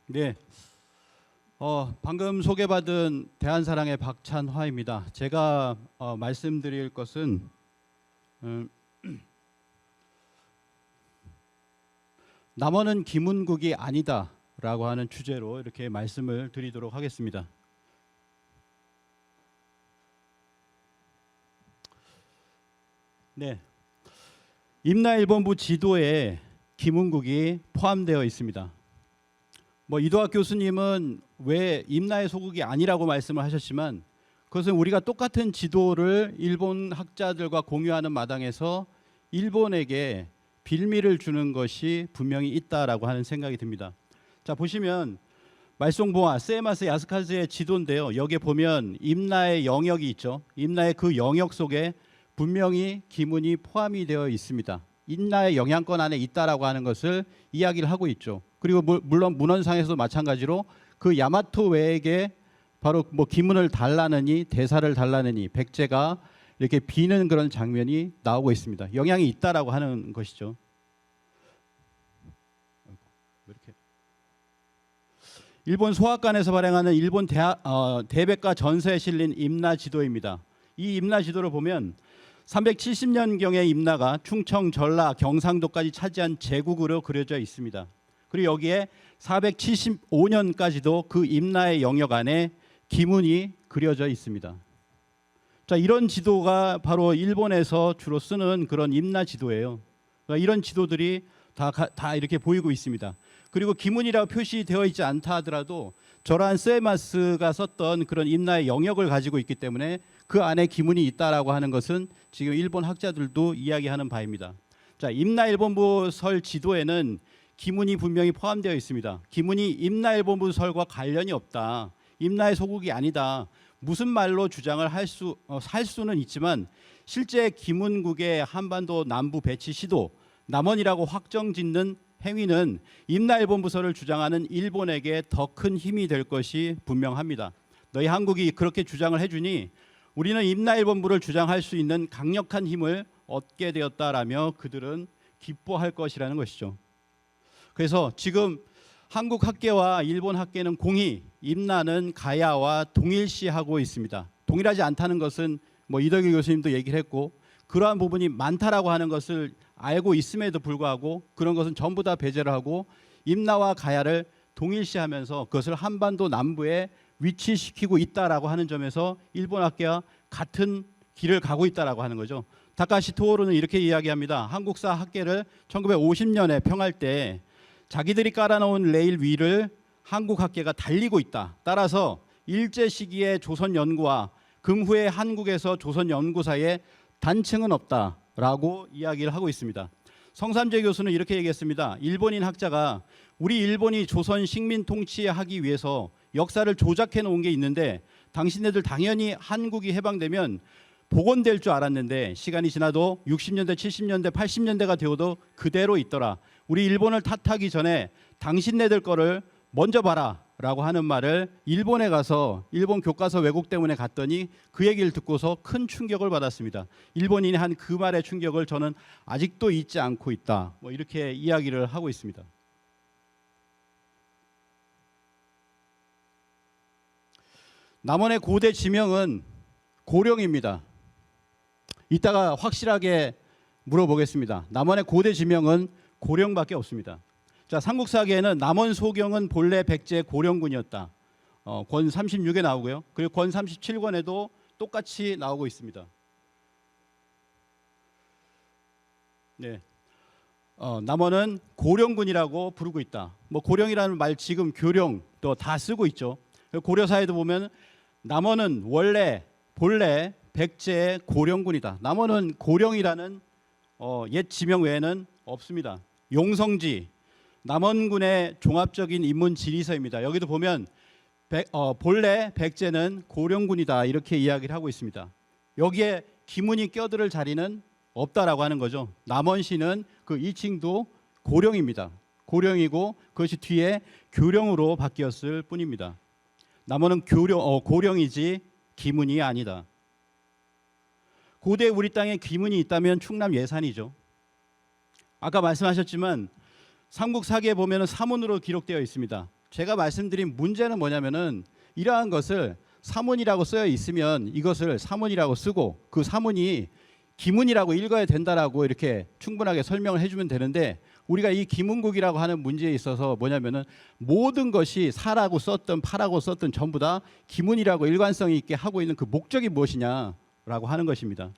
네, 방금 소개받은 대한사랑의 박찬화입니다. 제가 말씀드릴 것은 남원은 김은국이 아니다라고 하는 주제로 이렇게 말씀을 드리도록 하겠습니다. 네, 임나일본부 지도에 김은국이 포함되어 있습니다. 이도학 교수님은 왜 임나의 소국이 아니라고 말씀을 하셨지만 그것은 우리가 똑같은 지도를 일본 학자들과 공유하는 마당에서 일본에게 빌미를 주는 것이 분명히 있다라고 하는 생각이 듭니다. 자, 보시면 말송보아 세이마스 야스카즈의 지도인데요. 여기에 보면 임나의 영역이 있죠. 임나의 그 영역 속에 분명히 기문이 포함이 되어 있습니다. 임나의 영향권 안에 있다라고 하는 것을 이야기를 하고 있죠. 그리고 물론 문헌상에서도 마찬가지로 그 야마토 외에게 바로 기문을 달라느니 대사를 달라느니 백제가 이렇게 비는 그런 장면이 나오고 있습니다. 영향이 있다라고 하는 것이죠. 일본 소학관에서 발행하는 일본 대백과 전서에 실린 임나 지도입니다. 이 임나 지도를 보면 370년경의 임나가 충청, 전라, 경상도까지 차지한 제국으로 그려져 있습니다. 그리고 여기에 475년까지도 그 임나의 영역 안에 기문이 그려져 있습니다. 자, 이런 지도가 바로 일본에서 주로 쓰는 그런 임나 지도예요. 그러니까 이런 지도들이 다 이렇게 보이고 있습니다. 그리고 기문이라고 표시되어 있지 않다 하더라도 저러한 세이마스가 썼던 그런 임나의 영역을 가지고 있기 때문에 그 안에 기문이 있다라고 하는 것은 지금 일본 학자들도 이야기하는 바입니다. 자, 임나일본부 설 지도에는 기문이 분명히 포함되어 있습니다. 기문이 임나일본부 설과 관련이 없다. 임나의 소국이 아니다. 무슨 말로 주장을 할 수는 있지만 실제 김은국의 한반도 남부 배치 시도 남원이라고 확정짓는 행위는 임나일본부설을 주장하는 일본에게 더 큰 힘이 될 것이 분명합니다. 너희 한국이 그렇게 주장을 해주니 우리는 임나일본부를 주장할 수 있는 강력한 힘을 얻게 되었다라며 그들은 기뻐할 것이라는 것이죠. 그래서 지금 한국 학계와 일본 학계는 공히 임나는 가야와 동일시하고 있습니다. 동일하지 않다는 것은 이덕일 교수님도 얘기를 했고 그러한 부분이 많다라고 하는 것을 알고 있음에도 불구하고 그런 것은 전부 다 배제를 하고 임나와 가야를 동일시하면서 그것을 한반도 남부에 위치시키고 있다라고 하는 점에서 일본 학계와 같은 길을 가고 있다라고 하는 거죠. 다카시 토오루는 이렇게 이야기합니다. 한국사 학계를 1950년에 평할 때 자기들이 깔아놓은 레일 위를 한국 학계가 달리고 있다. 따라서 일제 시기의 조선 연구와 금후의 한국에서 조선 연구 사이에 단층은 없다라고 이야기를 하고 있습니다. 성삼재 교수는 이렇게 얘기했습니다. 일본인 학자가 우리 일본이 조선 식민 통치하기 위해서 역사를 조작해 놓은 게 있는데 당신네들 당연히 한국이 해방되면 복원될 줄 알았는데 시간이 지나도 60년대, 70년대, 80년대가 되어도 그대로 있더라. 우리 일본을 탓하기 전에 당신네들 거를 먼저 봐라 라고 하는 말을 일본에 가서 일본 교과서 왜곡 때문에 갔더니 그 얘기를 듣고서 큰 충격을 받았습니다. 일본인이 한 그 말의 충격을 저는 아직도 잊지 않고 있다. 이렇게 이야기를 하고 있습니다. 남원의 고대 지명은 고령입니다. 이따가 확실하게 물어보겠습니다. 남원의 고대 지명은 고령밖에 없습니다. 자, 삼국사기에는 남원 소경은 본래 백제 고령군이었다. 권 36에 나오고요. 그리고 권 37권에도 똑같이 나오고 있습니다. 네, 남원은 고령군이라고 부르고 있다. 고령이라는 말 지금 교령 또 다 쓰고 있죠. 고려사에도 보면 남원은 본래 백제의 고령군이다. 남원은 고령이라는 옛 지명 외에는 없습니다. 용성지 남원군의 종합적인 인문 지리서입니다. 여기도 보면 본래 백제는 고령군이다 이렇게 이야기를 하고 있습니다. 여기에 기문이 껴들을 자리는 없다라고 하는 거죠. 남원시는 그 이칭도 고령입니다. 고령이고 그것이 뒤에 교령으로 바뀌었을 뿐입니다. 남원은 고령이지 기문이 아니다. 고대 우리 땅에 기문이 있다면 충남 예산이죠. 아까 말씀하셨지만 삼국사기에 보면 사문으로 기록되어 있습니다. 제가 말씀드린 문제는 뭐냐면은 이러한 것을 사문이라고 쓰여 있으면 이것을 사문이라고 쓰고 그 사문이 기문이라고 읽어야 된다라고 이렇게 충분하게 설명을 해주면 되는데, 우리가 이 기문국이라고 하는 문제에 있어서 뭐냐면은 모든 것이 사라고 썼든 파라고 썼든 전부 다 기문이라고 일관성 있게 하고 있는 그 목적이 무엇이냐라고 하는 것입니다.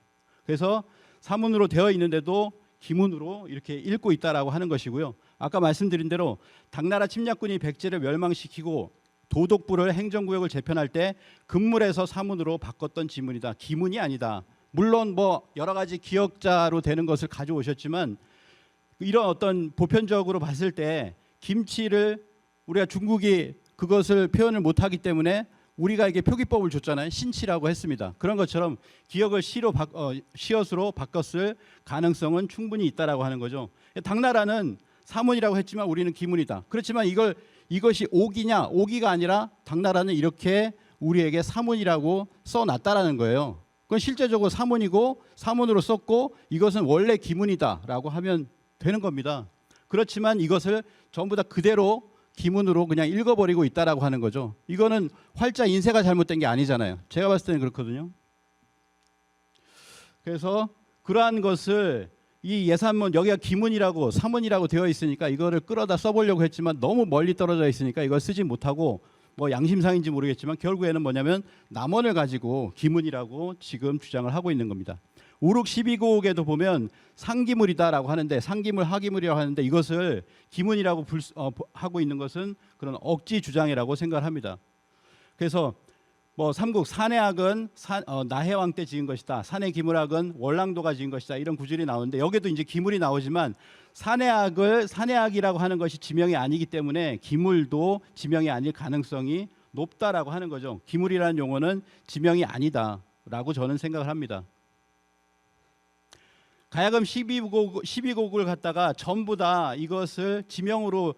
그래서 사문으로 되어 있는데도 기문으로 이렇게 읽고 있다라고 하는 것이고요. 아까 말씀드린 대로 당나라 침략군이 백제를 멸망시키고 도독부를 행정구역을 재편할 때 금물에서 사문으로 바꿨던 지문이다. 기문이 아니다. 물론 뭐 여러 가지 기억자로 되는 것을 가져오셨지만 이런 어떤 보편적으로 봤을 때 김치를 우리가 중국이 그것을 표현을 못하기 때문에 우리가 이게 표기법을 줬잖아요. 신치라고 했습니다. 그런 것처럼 기억을 시옷으로 바꿨을 가능성은 충분히 있다라고 하는 거죠. 당나라는 사문이라고 했지만 우리는 기문이다. 그렇지만 이것이 옥이냐? 옥이가 아니라 당나라는 이렇게 우리에게 사문이라고 써놨다라는 거예요. 그건 실제적으로 사문이고 사문으로 썼고 이것은 원래 기문이다라고 하면 되는 겁니다. 그렇지만 이것을 전부 다 그대로 기문으로 그냥 읽어버리고 있다라고 하는 거죠. 이거는 활자 인쇄가 잘못된 게 아니잖아요. 제가 봤을 때는 그렇거든요. 그래서 그러한 것을 이 예산문 여기가 기문이라고 사문이라고 되어 있으니까 이거를 끌어다 써보려고 했지만 너무 멀리 떨어져 있으니까 이걸 쓰지 못하고 뭐 양심상인지 모르겠지만 결국에는 뭐냐면 남원을 가지고 기문이라고 지금 주장을 하고 있는 겁니다. 우룩 12국에도 보면 상기물이다라고 하는데 상기물 하기물이라고 하는데 이것을 기문이라고 하고 있는 것은 그런 억지 주장이라고 생각을 합니다. 그래서 뭐 삼국 산해학은 나해왕 때 지은 것이다. 산해기물학은 월랑도가 지은 것이다. 이런 구절이 나오는데 여기도 이제 기물이 나오지만 산해학이라고 하는 것이 지명이 아니기 때문에 기물도 지명이 아닐 가능성이 높다라고 하는 거죠. 기물이라는 용어는 지명이 아니다라고 저는 생각을 합니다. 가야금 12곡을 갖다가 전부 다 이것을 지명으로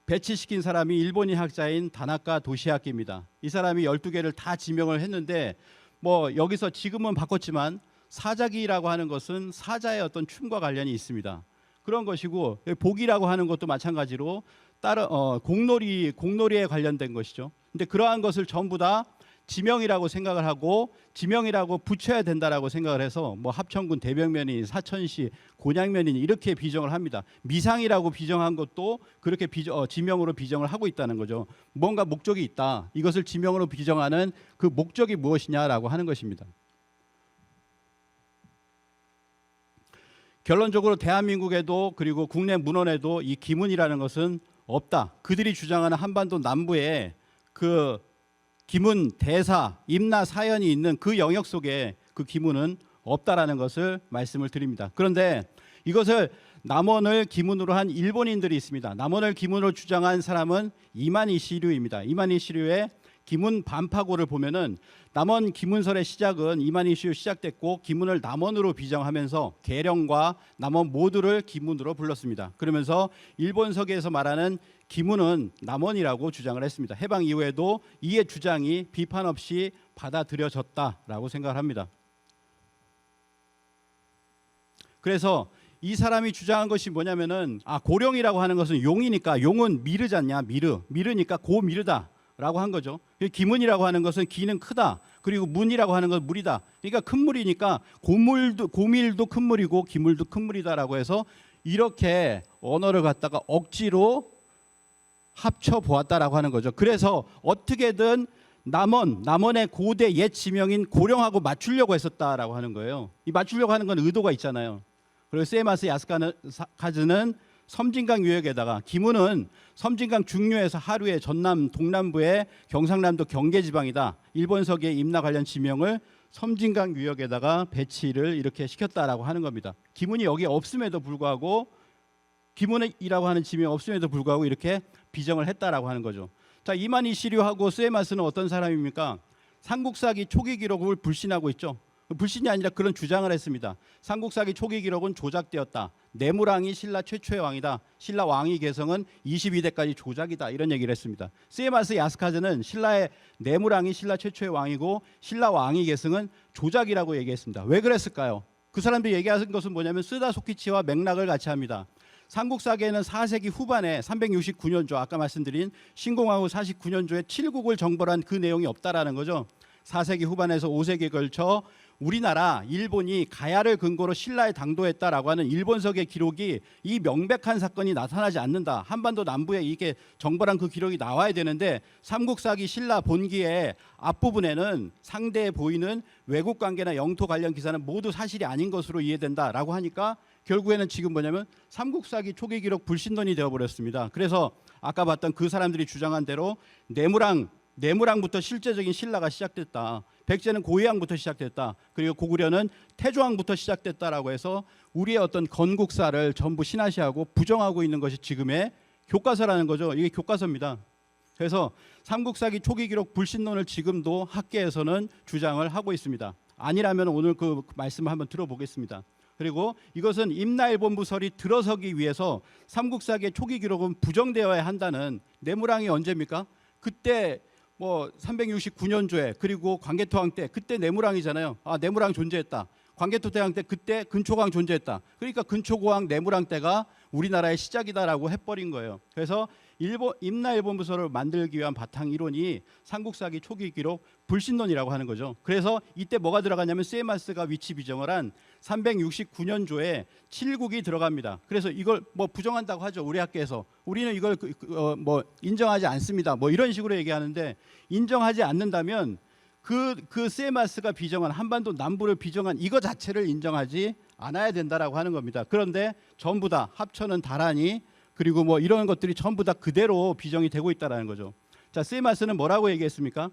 배치시킨 사람이 일본인 학자인 다나카 도시야키입니다. 이 사람이 12개를 다 지명을 했는데 뭐 여기서 지금은 바꿨지만 사자기라고 하는 것은 사자의 어떤 춤과 관련이 있습니다. 그런 것이고 복이라고 하는 것도 마찬가지로 다른 공놀이에 관련된 것이죠. 근데 그러한 것을 전부 다 지명이라고 생각을 하고 지명이라고 붙여야 된다라고 생각을 해서 뭐 합천군 대병면인 사천시 곤양면인 이렇게 비정을 합니다. 미상이라고 비정한 것도 그렇게 지명으로 비정을 하고 있다는 거죠. 뭔가 목적이 있다. 이것을 지명으로 비정하는 그 목적이 무엇이냐라고 하는 것입니다. 결론적으로 대한민국에도 그리고 국내 문헌에도 이 기문이라는 것은 없다. 그들이 주장하는 한반도 남부에 그 기문, 대사, 임나 사연이 있는 그 영역 속에 그 기문은 없다라는 것을 말씀을 드립니다. 그런데 이것을 남원을 기문으로 한 일본인들이 있습니다. 남원을 기문으로 주장한 사람은 이만희 시류입니다. 이만희 시류의 기문 반파고를 보면은 남원 기문설의 시작은 이만희 시류 시작됐고 기문을 남원으로 비정하면서 계령과 남원 모두를 기문으로 불렀습니다. 그러면서 일본서기에서 말하는 기문은 남원이라고 주장을 했습니다. 해방 이후에도 이의 주장이 비판 없이 받아들여졌다라고 생각을 합니다. 그래서 이 사람이 주장한 것이 뭐냐면은 고령이라고 하는 것은 용이니까 용은 미르지 않냐, 미르니까 고미르다 라고 한 거죠. 기문이라고 하는 것은 기는 크다. 그리고 문이라고 하는 건 물이다. 그러니까 큰 물이니까 고밀도 큰 물이고 기물도 큰 물이다라고 해서 이렇게 언어를 갖다가 억지로 합쳐 보았다라고 하는 거죠. 그래서 어떻게든 남원의 고대 옛 지명인 고령하고 맞추려고 했었다라고 하는 거예요. 이 맞추려고 하는 건 의도가 있잖아요. 그리고 세마스 야스카즈는 섬진강 유역에다가 기문은 섬진강 중류에서 하류의 전남 동남부의 경상남도 경계지방이다. 일본서기의 임나 관련 지명을 섬진강 유역에다가 배치를 이렇게 시켰다라고 하는 겁니다. 기문이 여기 없음에도 불구하고 기문이라고 하는 지명이 없음에도 불구하고 이렇게 비정을 했다라고 하는 거죠. 자, 이만희 시류하고 스에마스는 어떤 사람입니까? 삼국사기 초기 기록을 불신하고 있죠. 불신이 아니라 그런 주장을 했습니다. 삼국사기 초기 기록은 조작되었다. 내무랑이 신라 최초의 왕이다. 신라 왕위 개성은 22대까지 조작이다. 이런 얘기를 했습니다. 스에마스 야스카즈는 신라의 내무랑이 신라 최초의 왕이고 신라 왕위 개성은 조작이라고 얘기했습니다. 왜 그랬을까요? 그 사람들이 얘기하는 것은 뭐냐면 쓰다 소키치와 맥락을 같이 합니다. 삼국사계는 4세기 후반에 369년조 아까 말씀드린 신공하고 49년조에 7국을 정벌한 그 내용이 없다라는 거죠. 4세기 후반에서 5세기에 걸쳐 우리나라, 일본이 가야를 근거로 신라에 당도했다라고 하는 일본석의 기록이 이 명백한 사건이 나타나지 않는다. 한반도 남부에 이게 정벌한 그 기록이 나와야 되는데 삼국사기 신라 본기의 앞부분에는 상대에 보이는 외국 관계나 영토 관련 기사는 모두 사실이 아닌 것으로 이해된다라고 하니까 결국에는 지금 뭐냐면 삼국사기 초기 기록 불신론이 되어버렸습니다. 그래서 아까 봤던 그 사람들이 주장한 대로 내무랑부터 실제적인 신라가 시작됐다. 백제는 고유왕부터 시작됐다. 그리고 고구려는 태조왕부터 시작됐다라고 해서 우리의 어떤 건국사를 전부 신화시하고 부정하고 있는 것이 지금의 교과서라는 거죠. 이게 교과서입니다. 그래서 삼국사기 초기 기록 불신론을 지금도 학계에서는 주장을 하고 있습니다. 아니라면 오늘 그 말씀을 한번 들어보겠습니다. 그리고 이것은 임나일본부설이 들어서기 위해서 삼국사기의 초기 기록은 부정되어야 한다는 내무랑이 언제입니까? 그때 뭐 369년조에 그리고 광개토왕 때 그때 내무랑이잖아요. 아, 내무랑 존재했다. 광개토 대왕 때 그때 근초고왕 존재했다. 그러니까 근초고왕 내무랑 때가 우리나라의 시작이다라고 해버린 거예요. 그래서 임나일본부설을 만들기 위한 바탕 이론이 삼국사기 초기 기록 불신론이라고 하는 거죠. 그래서 이때 뭐가 들어가냐면 세마스가 위치 비정을 한 369년조에 7국이 들어갑니다. 그래서 이걸 뭐 부정한다고 하죠. 우리 학계에서 우리는 이걸 뭐 인정하지 않습니다. 뭐 이런 식으로 얘기하는데 인정하지 않는다면 그 세마스가 비정한 한반도 남부를 비정한 이거 자체를 인정하지 않아야 된다라고 하는 겁니다. 그런데 전부 다 합천은 다란이 그리고 뭐 이런 것들이 전부 다 그대로 비정이 되고 있다라는 거죠. 자, 세마스는 뭐라고 얘기했습니까?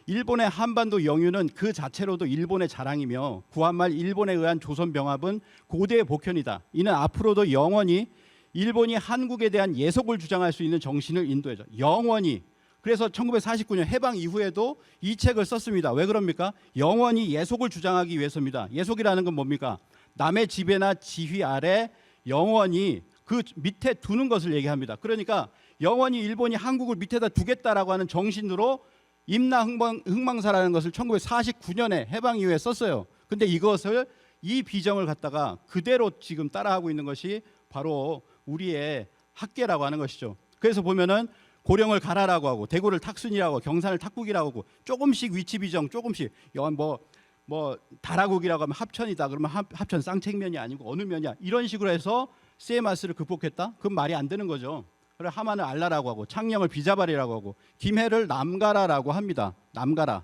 일본의 한반도 영유는 그 자체로도 일본의 자랑이며 구한말 일본에 의한 조선 병합은 고대의 복현이다. 이는 앞으로도 영원히 일본이 한국에 대한 예속을 주장할 수 있는 정신을 인도해줘. 영원히. 그래서 1949년 해방 이후에도 이 책을 썼습니다. 왜 그럽니까? 영원히 예속을 주장하기 위해서입니다. 예속이라는 건 뭡니까? 남의 지배나 지휘 아래 영원히 그 밑에 두는 것을 얘기합니다. 그러니까 영원히 일본이 한국을 밑에다 두겠다라고 하는 정신으로 임나흥망사라는 것을 1949년에 해방 이후에 썼어요. 근데 이것을 이 비정을 갖다가 그대로 지금 따라하고 있는 것이 바로 우리의 학계라고 하는 것이죠. 그래서 보면은 고령을 가라라고 하고 대구를 탁순이라고 하고 경산을 탁국이라고 하고 조금씩 위치 비정 조금씩 뭐 다라국이라고 하면 합천이다 그러면 합천 쌍책면이 아니고 어느 면이야 이런 식으로 해서 세마스를 극복했다? 그건 말이 안 되는 거죠. 그래 하만을 알라라고 하고 창녕을 비자발이라고 하고 김해를 남가라라고 합니다. 남가라.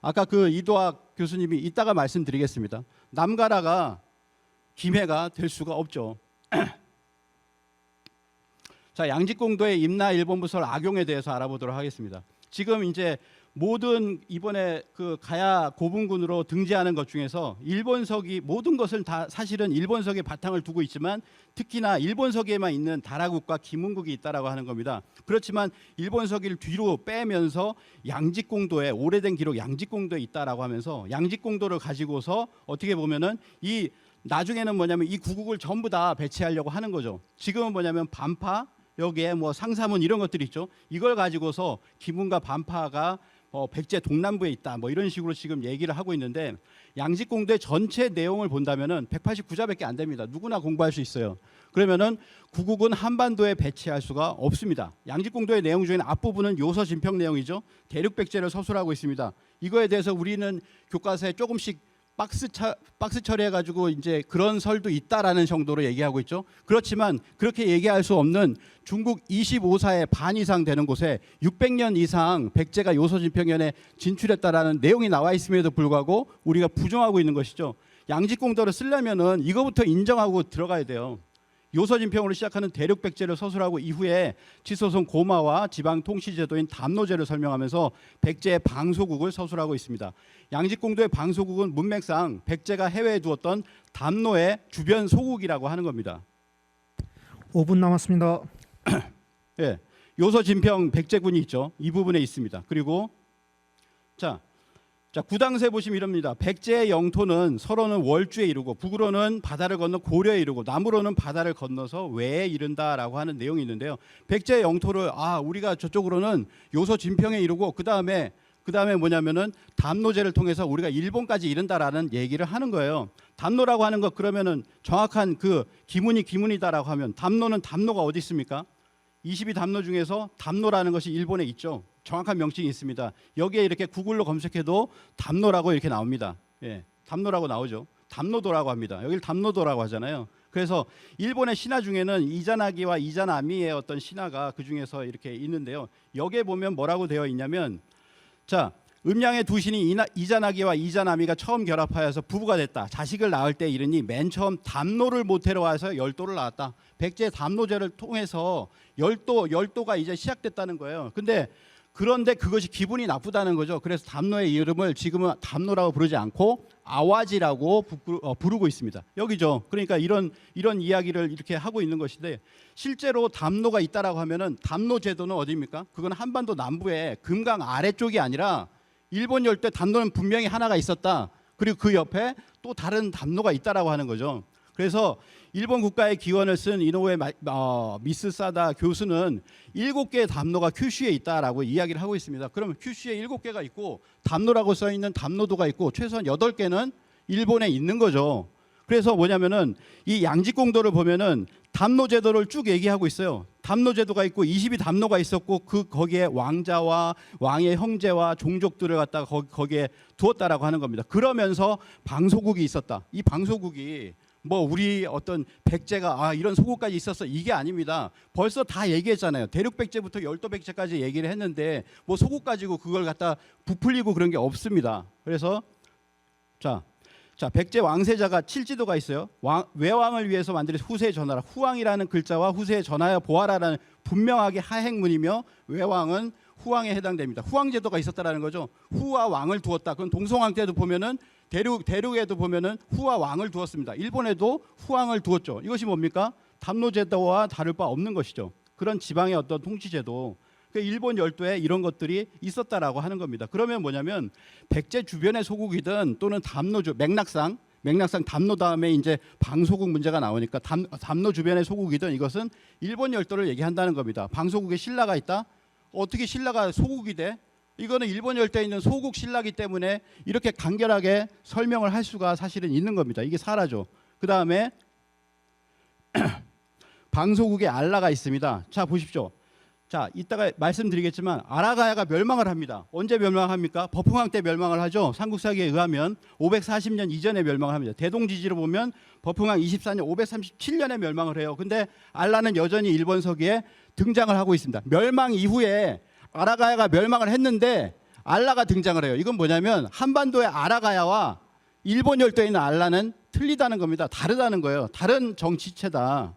아까 그 이도학 교수님이 이따가 말씀드리겠습니다. 남가라가 김해가 될 수가 없죠. 자, 양직공도의 임나일본부설 악용에 대해서 알아보도록 하겠습니다. 지금 이제 모든 이번에 그 가야 고분군으로 등재하는 것 중에서 일본석이 모든 것을 다 사실은 일본석에 바탕을 두고 있지만 특히나 일본석에만 있는 다라국과 김은국이 있다라고 하는 겁니다. 그렇지만 일본석을 뒤로 빼면서 양직공도에 오래된 기록 양직공도에 있다라고 하면서 양직공도를 가지고서 어떻게 보면은 이 나중에는 뭐냐면 이 구국을 전부 다 배치하려고 하는 거죠. 지금은 뭐냐면 반파 여기에 뭐 상사문 이런 것들이 있죠. 이걸 가지고서 기문과 반파가 백제 동남부에 있다 뭐 이런 식으로 지금 얘기를 하고 있는데 양직공도의 전체 내용을 본다면은 189자밖에 안 됩니다. 누구나 공부할 수 있어요. 그러면은 구국은 한반도에 배치할 수가 없습니다. 양직공도의 내용 중에는 앞부분은 요서 진평 내용이죠. 대륙백제를 서술하고 있습니다. 이거에 대해서 우리는 교과서에 조금씩 박스 처리해가지고 이제 그런 설도 있다라는 정도로 얘기하고 있죠. 그렇지만 그렇게 얘기할 수 없는 중국 25사의 반 이상 되는 곳에 600년 이상 백제가 요소진평연에 진출했다라는 내용이 나와 있음에도 불구하고 우리가 부정하고 있는 것이죠. 양직공도를 쓰려면은 이거부터 인정하고 들어가야 돼요. 요서진평으로 시작하는 대륙백제를 서술하고 이후에 지소송 고마와 지방통치제도인 담노제를 설명하면서 백제의 방소국을 서술하고 있습니다. 양직공도의 방소국은 문맥상 백제가 해외에 두었던 담노의 주변 소국이라고 하는 겁니다. 5분 남았습니다. 예, 요서진평 백제군이 있죠. 이 부분에 있습니다. 그리고 자 구당세 보시면 이럽니다. 백제의 영토는 서로는 월주에 이르고 북으로는 바다를 건너 고려에 이르고 남으로는 바다를 건너서 외에 이른다라고 하는 내용이 있는데요. 백제의 영토를 우리가 저쪽으로는 요소 진평에 이르고 그 다음에 그다음에 뭐냐면은 담노제를 통해서 우리가 일본까지 이른다라는 얘기를 하는 거예요. 담노라고 하는 거 그러면은 정확한 그 기문이다라고 하면 담노는 담노가 어디 있습니까? 22담노 중에서 담노라는 것이 일본에 있죠. 정확한 명칭이 있습니다. 여기에 이렇게 구글로 검색해도 담노라고 이렇게 나옵니다. 예, 담노라고 나오죠. 담노도라고 합니다. 여기를 담노도라고 하잖아요. 그래서 일본의 신화 중에는 이자나기와 이자나미의 어떤 신화가 그 중에서 이렇게 있는데요. 여기에 보면 뭐라고 되어 있냐면, 자, 음양의 두 신이 이자나기와 이자나미가 처음 결합하여서 부부가 됐다. 자식을 낳을 때 이르니 맨 처음 담노를 모태로 와서 열도를 낳았다. 백제 담노제를 통해서 열도가 이제 시작됐다는 거예요. 그런데 그것이 기분이 나쁘다는 거죠. 그래서 담노의 이름을 지금은 담노라고 부르지 않고 아와지라고 부르고 있습니다. 여기죠. 그러니까 이런 이야기를 이렇게 하고 있는 것인데, 실제로 담노가 있다라고 하면은 담노 제도는 어디입니까? 그건 한반도 남부의 금강 아래쪽이 아니라 일본 열도에 담노는 분명히 하나가 있었다. 그리고 그 옆에 또 다른 담노가 있다라고 하는 거죠. 그래서 일본 국가의 기원을 쓴 이노우에 미스사다 교수는 7개의 담노가 큐슈에 있다라고 이야기를 하고 있습니다. 그러면 큐슈에 7개가 있고 담노라고 써 있는 담노도가 있고 최소한 8개는 일본에 있는 거죠. 그래서 뭐냐면은 이 양지공도를 보면은 담노 제도를 쭉 얘기하고 있어요. 담노 제도가 있고 22담노가 있었고 거기에 왕자와 왕의 형제와 종족들을 갖다가 거기에 두었다라고 하는 겁니다. 그러면서 방소국이 있었다. 이 방소국이 뭐 우리 어떤 백제가 이런 소국까지 있었어, 이게 아닙니다. 벌써 다 얘기했잖아요. 대륙백제부터 열도백제까지 얘기를 했는데 뭐 소국 가지고 그걸 갖다 부풀리고 그런 게 없습니다. 그래서 자 백제 왕세자가 칠지도가 있어요. 외왕을 위해서 만든 후세의 전하라. 후왕이라는 글자와 후세의 전하여 보아라라는 분명하게 하행문이며, 외왕은 후왕에 해당됩니다. 후왕 제도가 있었다라는 거죠. 후와 왕을 두었다. 그건 동성왕 때도 보면은 대륙에도 보면은 후와 왕을 두었습니다. 일본에도 후왕을 두었죠. 이것이 뭡니까? 담노 제도와 다를 바 없는 것이죠. 그런 지방의 어떤 통치 제도. 일본 열도에 이런 것들이 있었다라고 하는 겁니다. 그러면 뭐냐면 백제 주변의 소국이든 또는 담노주 맥락상 담노 다음에 이제 방소국 문제가 나오니까 담노 주변의 소국이든 이것은 일본 열도를 얘기한다는 겁니다. 방소국에 신라가 있다. 어떻게 신라가 소국이 돼? 이거는 일본 열도에 있는 소국 신라기 때문에 이렇게 간결하게 설명을 할 수가 사실은 있는 겁니다. 이게 사라죠. 그 다음에 방소국에 알라가 있습니다. 자, 보십시오. 자, 이따가 말씀드리겠지만 아라가야가 멸망을 합니다. 언제 멸망합니까? 버풍왕 때 멸망을 하죠. 삼국사기에 의하면 540년 이전에 멸망을 합니다. 대동지지로 보면 버풍왕 24년 537년에 멸망을 해요. 근데 알라는 여전히 일본 서기에 등장을 하고 있습니다. 멸망 이후에 아라가야가 멸망을 했는데 알라가 등장을 해요. 이건 뭐냐면 한반도의 아라가야와 일본 열도에 있는 알라는 틀리다는 겁니다. 다르다는 거예요. 다른 정치체다.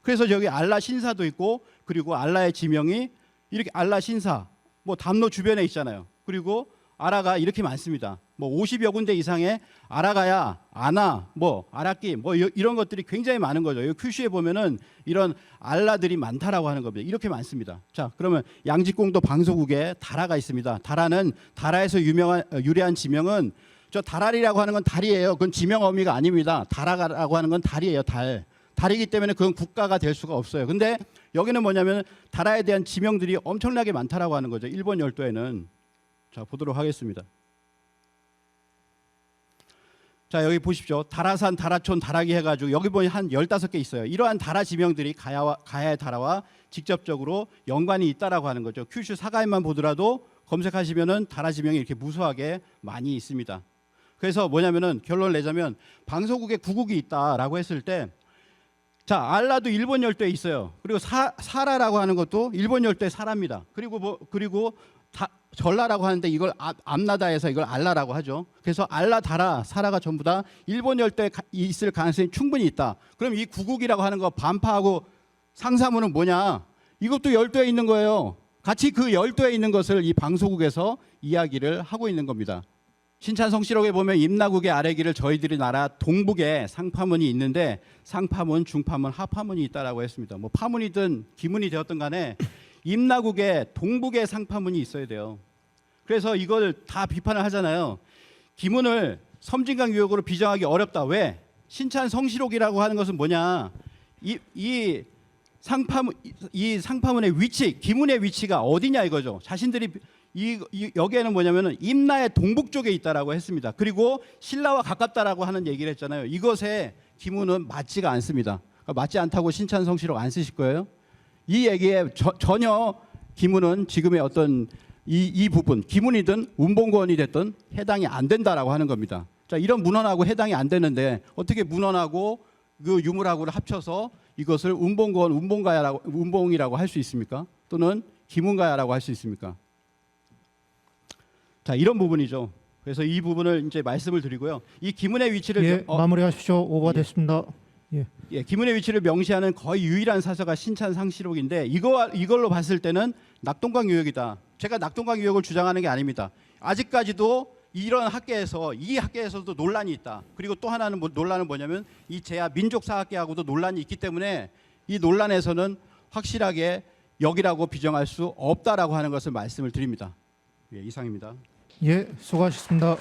그래서 여기 알라 신사도 있고, 그리고 알라의 지명이 이렇게 알라 신사, 뭐 담노 주변에 있잖아요. 그리고 아라가 이렇게 많습니다. 뭐 50여 군데 이상의 아라가야, 아나, 뭐 아라끼, 뭐 이런 것들이 굉장히 많은 거죠. 여기 큐슈에 보면은 이런 알라들이 많다라고 하는 겁니다. 이렇게 많습니다. 자, 그러면 양지공도 방소국에 다라가 있습니다. 다라에서 유래한 지명은 저 다랄이라고 하는 건 달이에요. 그건 지명 어미가 아닙니다. 다라라고 하는 건 달이에요. 달이기 때문에 그건 국가가 될 수가 없어요. 근데 여기는 뭐냐면 다라에 대한 지명들이 엄청나게 많다라고 하는 거죠. 일본 열도에는. 자, 보도록 하겠습니다. 자, 여기 보십시오. 다라산, 다라촌, 다라기 해가지고 여기 보면 한 15개 있어요. 이러한 다라 지명들이 가야의 다라와 직접적으로 연관이 있다라고 하는 거죠. 큐슈 사가에만 보더라도 검색하시면은 다라 지명이 이렇게 무수하게 많이 있습니다. 그래서 뭐냐면은 결론을 내자면 방소국에 구국이 있다라고 했을 때, 자, 알라도 일본 열도에 있어요. 그리고 사라라고 하는 것도 일본 열도의 사라입니다. 그리고 전라라고 하는데 이걸 암나다에서 이걸 알라라고 하죠. 그래서 알라, 다라, 사라가 전부 다 일본 열도에 있을 가능성이 충분히 있다. 그럼 이 구국이라고 하는 거 반파하고 상사문은 뭐냐? 이것도 열도에 있는 거예요. 같이 그 열도에 있는 것을 이 방소국에서 이야기를 하고 있는 겁니다. 신찬성시록에 보면 임나국의 아래기를 저희들이 나라 동북에 상파문이 있는데 상파문, 중파문, 하파문이 있다라고 했습니다. 뭐 파문이든 기문이 되었든 간에 임나국의 동북에 상파문이 있어야 돼요. 그래서 이걸 다 비판을 하잖아요. 기문을 섬진강 유역으로 비정하기 어렵다. 왜? 신찬성시록이라고 하는 것은 뭐냐? 이 상파문의 위치, 기문의 위치가 어디냐 이거죠. 자신들이 여기에는 뭐냐면은 임나의 동북 쪽에 있다라고 했습니다. 그리고 신라와 가깝다라고 하는 얘기를 했잖아요. 이것에 기문은 맞지가 않습니다. 그러니까 맞지 않다고 신찬성시록 안 쓰실 거예요. 이 얘기에 전혀 기문은 지금의 어떤 이 부분 기문이든 운봉권이 됐든 해당이 안 된다라고 하는 겁니다. 자, 이런 문헌하고 해당이 안 되는데 어떻게 문헌하고 그 유물하고를 합쳐서 이것을 운봉권, 운봉이라고 할 수 있습니까? 또는 기문가야라고 할 수 있습니까? 자, 이런 부분이죠. 그래서 이 부분을 이제 말씀을 드리고요. 이 기문의 위치를 예, 마무리하십시오. 오버가 됐습니다. 예, 기문의 위치를 명시하는 거의 유일한 사서가 신찬상시록인데 이걸로 봤을 때는 낙동강 유역이다. 제가 낙동강 유역을 주장하는 게 아닙니다. 아직까지도 이런 학계에서 이 학계에서도 논란이 있다. 그리고 또 하나는 논란은 뭐냐면 이 제야 민족사학계하고도 논란이 있기 때문에 이 논란에서는 확실하게 역이라고 비정할 수 없다라고 하는 것을 말씀을 드립니다. 예, 이상입니다. 예, 수고하셨습니다.